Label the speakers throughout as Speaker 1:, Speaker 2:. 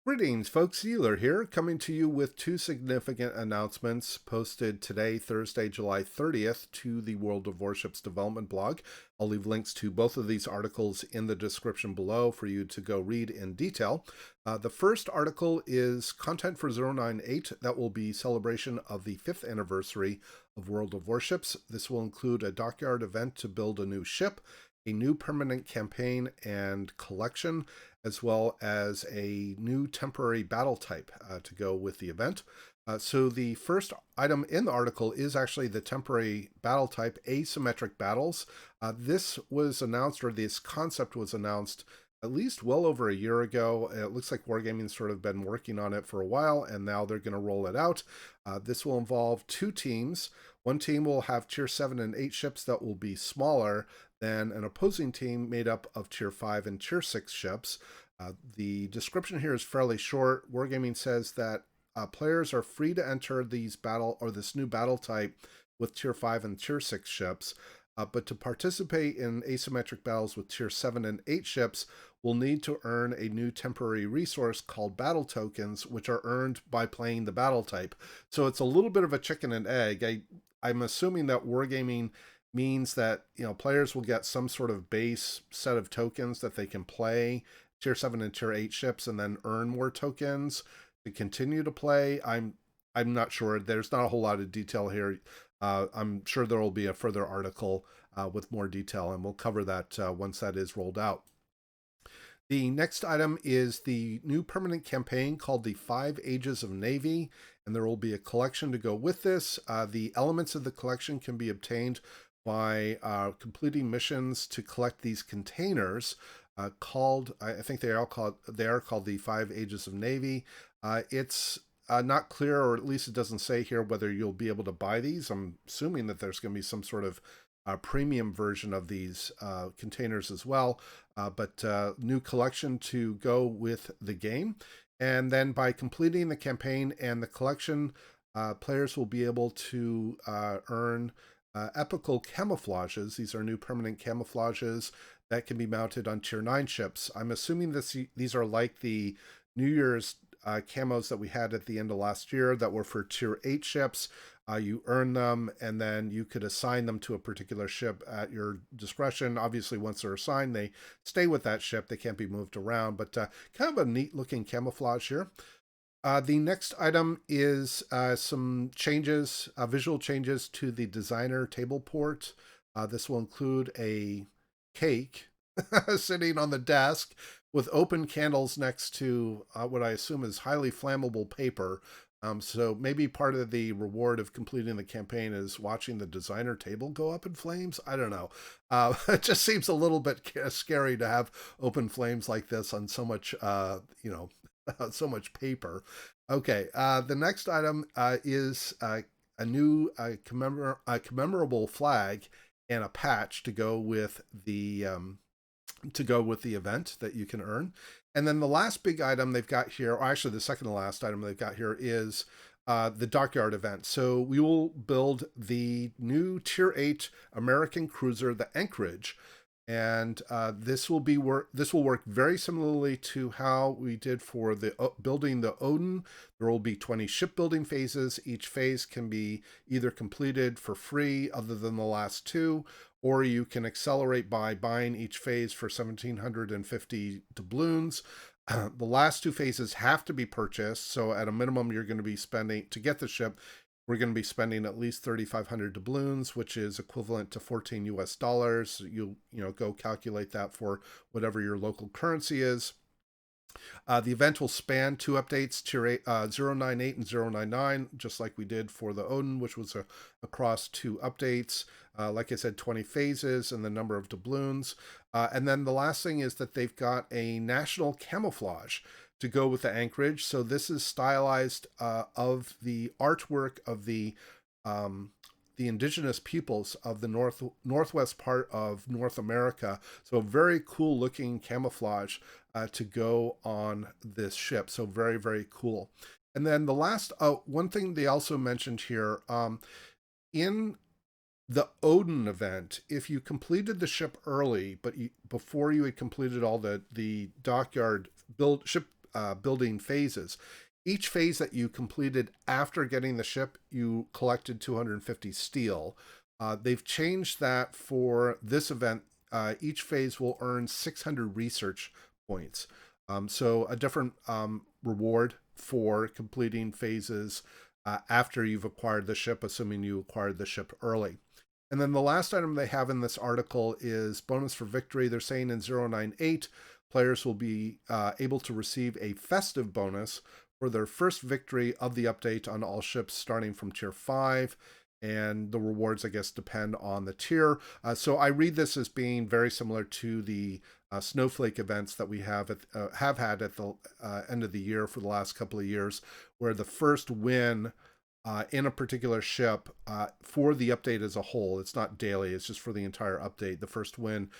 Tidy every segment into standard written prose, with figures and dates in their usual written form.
Speaker 1: Greetings, folks. Iolair here, coming to you with two significant announcements posted today, Thursday, July 30th, to the World of Warships development blog. I'll leave links to both of these articles in the description below for you to go read in detail. The first article is content for 098 that will be celebration of the 5th anniversary of World of Warships. This will include a Dockyard event to build a new ship, a new permanent campaign and collection, as well as a new temporary battle type to go with the event. So the first item in the article is actually the temporary battle type, asymmetric battles. This was announced, or this concept was announced at least well over a year ago. It looks like Wargaming's sort of been working on it for a while, and now they're going to roll it out. This will involve two teams. One team will have tier 7 and 8 ships that will be smaller than an opposing team made up of tier 5 and tier 6 ships. The description here is fairly short. Wargaming says that players are free to enter this new battle type with tier 5 and tier 6 ships, but to participate in asymmetric battles with tier 7 and 8 ships will need to earn a new temporary resource called battle tokens, which are earned by playing the battle type. So it's a little bit of a chicken and egg. I'm assuming that Wargaming means that players will get some sort of base set of tokens that they can play tier 7 and tier 8 ships and then earn more tokens to continue to play. I'm not sure. There's not a whole lot of detail here. I'm sure there will be a further article with more detail, and we'll cover that once that is rolled out. The next item is the new permanent campaign called the 5 Ages of Navy, and there will be a collection to go with this. The elements of the collection can be obtained by completing missions to collect these containers called, I think they are called the 5 Ages of Navy. It's not clear, or at least it doesn't say here, whether you'll be able to buy these. I'm assuming that there's going to be some sort of premium version of these containers as well, but new collection to go with the game. And then by completing the campaign and the collection, players will be able to earn epical camouflages. These are new permanent camouflages that can be mounted on tier 9 ships. I'm assuming these are like the New Year's camos that we had at the end of last year that were for tier 8 ships. You earn them, and then you could assign them to a particular ship at your discretion. Obviously, once they're assigned, they stay with that ship. They can't be moved around, but kind of a neat looking camouflage here. The next item is some changes, visual changes to the designer table port. This will include a cake sitting on the desk with open candles next to what I assume is highly flammable paper. So maybe part of the reward of completing the campaign is watching the designer table go up in flames. I don't know. It just seems a little bit scary to have open flames like this on so much, so much paper. Okay, the next item is a new commemorable flag and a patch to go with the event that you can earn. And then the last big item they've got here, or actually the second to last item they've got here, is the Dockyard event. So we will build the new tier 8 American cruiser, the Anchorage. And this will work very similarly to how we did for the building the Odin. There will be 20 shipbuilding phases. Each phase can be either completed for free, other than the last two, or you can accelerate by buying each phase for 1,750 doubloons. The last two phases have to be purchased, so at a minimum you're going to be spending, to get the ship, we're going to be spending at least 3,500 doubloons, which is equivalent to 14 US dollars. You go calculate that for whatever your local currency is. The event will span two updates, tier 8, 098 and 099, just like we did for the Odin, which was across two updates. Like I said, 20 phases and the number of doubloons. And then the last thing is that they've got a national camouflage to go with the Anchorage. So this is stylized of the artwork of the indigenous peoples of the northwest part of North America. So a very cool looking camouflage to go on this ship. So very, very cool. And then the last, one thing they also mentioned here, in the Odin event, if you completed the ship early, but before you had completed all the Dockyard ship building phases. Each phase that you completed after getting the ship, you collected 250 steel. They've changed that for this event. Each phase will earn 600 research points. So a different reward for completing phases after you've acquired the ship, assuming you acquired the ship early. And then the last item they have in this article is bonus for victory. They're saying in 098, players will be able to receive a festive bonus for their first victory of the update on all ships starting from tier 5. And the rewards, I guess, depend on the tier. So I read this as being very similar to the snowflake events that we have had at the end of the year for the last couple of years, where the first win in a particular ship for the update as a whole, it's not daily, it's just for the entire update. The first win,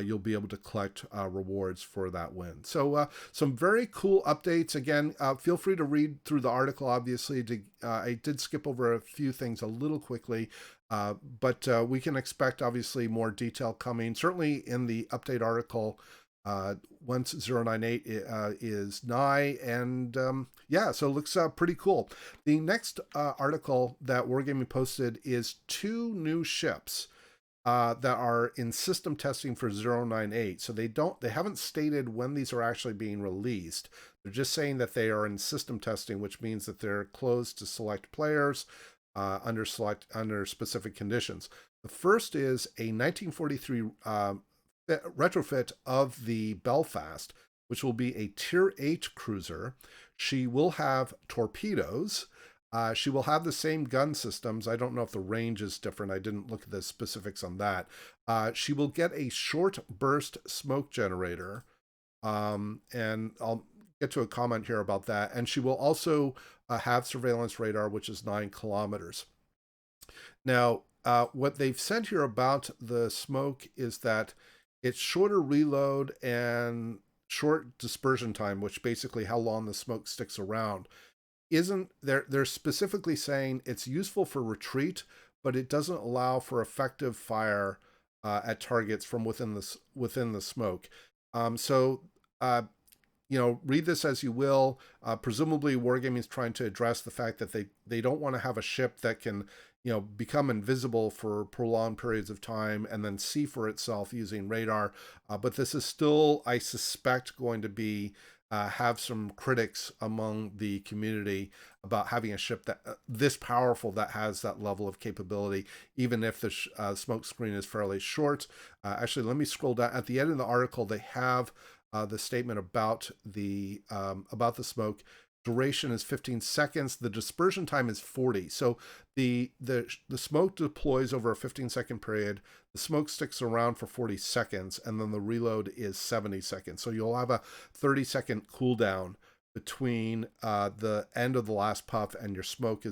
Speaker 1: you'll be able to collect rewards for that win. So some very cool updates. Again, feel free to read through the article, obviously. I did skip over a few things a little quickly, but we can expect, obviously, more detail coming. Certainly in the update article, once 098 is nigh, and yeah, so it looks pretty cool. The next article that Wargaming posted is 2 new ships that are in system testing for 098. So they haven't stated when these are actually being released. They're just saying that they are in system testing, which means that they're closed to select players under specific conditions. The first is a 1943 retrofit of the Belfast, which will be a tier 8 cruiser. She will have torpedoes. She will have the same gun systems. I don't know if the range is different. I didn't look at the specifics on that. She will get a short burst smoke generator. And I'll get to a comment here about that. And she will also have surveillance radar, which is 9 kilometers. Now, what they've said here about the smoke is that it's shorter reload and short dispersion time, which basically how long the smoke sticks around. They're specifically saying it's useful for retreat, but it doesn't allow for effective fire at targets from within the smoke. Read this as you will. Presumably Wargaming is trying to address the fact that they don't want to have a ship that can become invisible for prolonged periods of time and then see for itself using radar. But this is still, I suspect, going to be have some critics among the community about having a ship that this powerful that has that level of capability, even if the smoke screen is fairly short. Actually, let me scroll down. At the end of the article, they have the statement about the smoke. Duration is 15 seconds. The dispersion time is 40. So the smoke deploys over a 15-second period. The smoke sticks around for 40 seconds, and then the reload is 70 seconds. So you'll have a 30-second cooldown between the end of the last puff and your smoke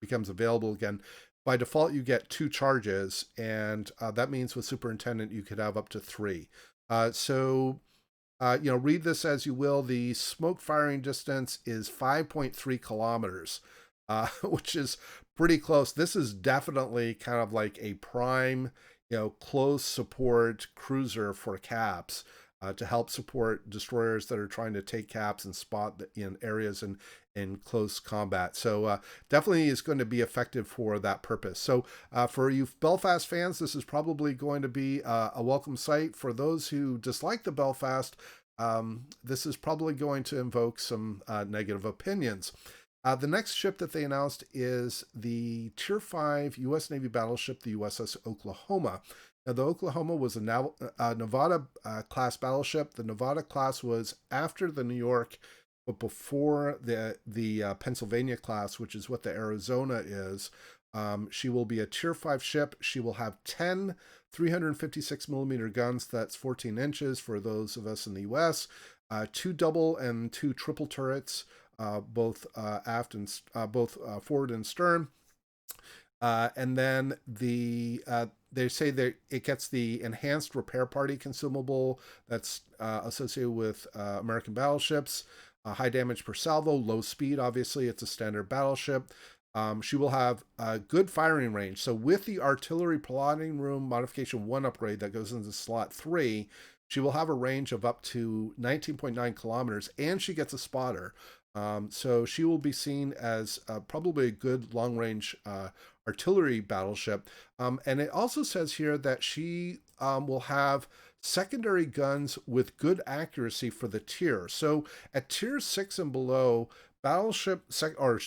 Speaker 1: becomes available again. By default, you get 2 charges, and that means with Superintendent you could have up to 3. Read this as you will. The smoke firing distance is 5.3 kilometers, which is pretty close. This is definitely kind of like a prime, close support cruiser for caps to help support destroyers that are trying to take caps and spot in areas in close combat. So definitely is going to be effective for that purpose. So for you Belfast fans, this is probably going to be a welcome sight. For those who dislike the Belfast, this is probably going to invoke some negative opinions. The next ship that they announced is the Tier 5 U.S. Navy battleship, the USS Oklahoma. Now, the Oklahoma was a Nevada-class battleship. The Nevada class was after the New York, but before the Pennsylvania class, which is what the Arizona is. She will be a Tier 5 ship. She will have 10 356 millimeter guns. That's 14 inches for those of us in the U.S. 2 double and 2 triple turrets, both aft and both forward and stern. And then they say that it gets the enhanced repair party consumable that's associated with American battleships. High damage per salvo, low speed. Obviously, it's a standard battleship. She will have a good firing range. So with the artillery plotting room modification 1 upgrade that goes into slot 3, She will have a range of up to 19.9 kilometers, and she gets a spotter. So she will be seen as probably a good long-range artillery battleship. And it also says here that she will have secondary guns with good accuracy for the tier. So at tier 6 and below, or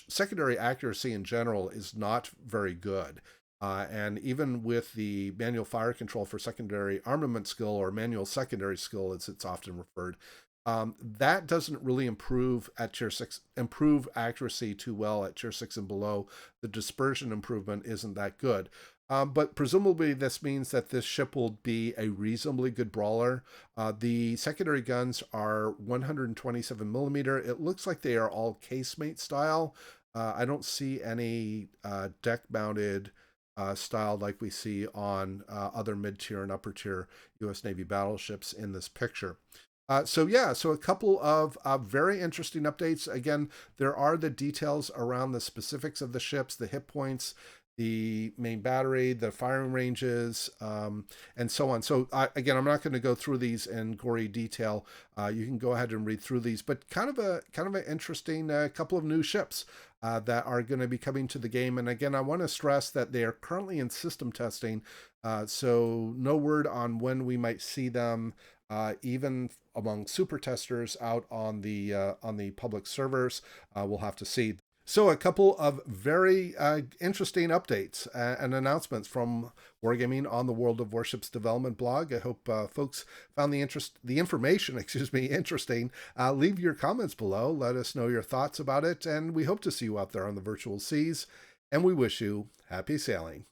Speaker 1: secondary accuracy in general is not very good. And even with the manual fire control for secondary armament skill, or manual secondary skill as it's often referred, that doesn't really improve at tier 6, improve accuracy too well at tier 6 and below. The dispersion improvement isn't that good. But presumably this means that this ship will be a reasonably good brawler. The secondary guns are 127 millimeter. It looks like they are all casemate style. I don't see any deck mounted style like we see on other mid-tier and upper-tier U.S. Navy battleships in this picture. So a couple of very interesting updates. Again, there are the details around the specifics of the ships, the hit points, the main battery, the firing ranges, and so on. So again, I'm not going to go through these in gory detail. You can go ahead and read through these, but kind of an interesting couple of new ships that are going to be coming to the game. And again, I want to stress that they are currently in system testing, so no word on when we might see them, even among super testers out on the public servers. We'll have to see. So a couple of very interesting updates and announcements from Wargaming on the World of Warships development blog. I hope folks found the information, interesting. Leave your comments below. Let us know your thoughts about it, and we hope to see you out there on the virtual seas. And we wish you happy sailing.